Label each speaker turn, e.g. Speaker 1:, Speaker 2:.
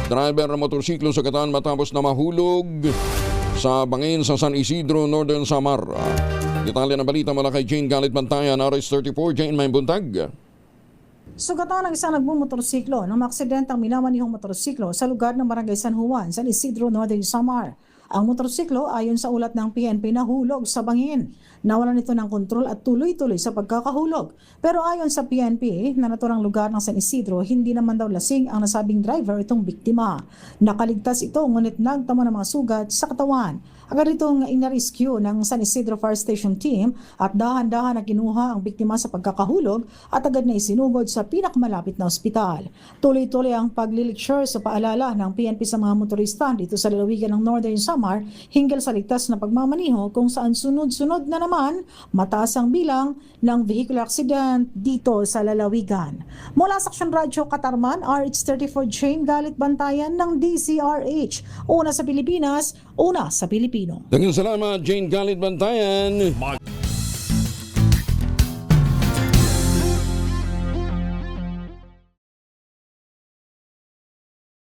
Speaker 1: Driver ng motorsiklo sa Sugatan matapos na mahulog sa bangin sa San Isidro, Northern Samar. Detalye ng balita mula kay Jane Galit Bantayan, RS34. Jane, may buntag.
Speaker 2: Sugatan ng isang nagmumotorsiklo nang maaksidentang minamanihong motorsiklo sa lugar ng Barangay San Juan, San Isidro, Northern Samar. Ang motorsiklo ayon sa ulat ng PNP nahulog sa bangin. Nawalan ito ng kontrol at tuloy-tuloy sa pagkakahulog. Pero ayon sa PNP, na naturang lugar ng San Isidro, hindi naman daw lasing ang nasabing driver itong biktima. Nakaligtas ito ngunit nagtamo ng mga sugat sa katawan. Agad itong inarescue ng San Isidro Fire Station Team at dahan-dahan na kinuha ang biktima sa pagkakahulog at agad na isinugod sa pinakamalapit na ospital. Tuloy-tuloy ang paglilecture sa paalala ng PNP sa mga motorista dito sa lalawigan ng Northern Samar hinggil sa ligtas na pagmamaniho kung saan sunod-sunod na naman mataas ang bilang ng vehicular accident dito sa lalawigan. Mula sa Aksyon Radyo Katarman, RH34 Jane Galit Bantayan ng DCRH. Una sa Pilipinas, una sa Pilipino.
Speaker 1: Daghang salamat, Jane Galit Bantayan.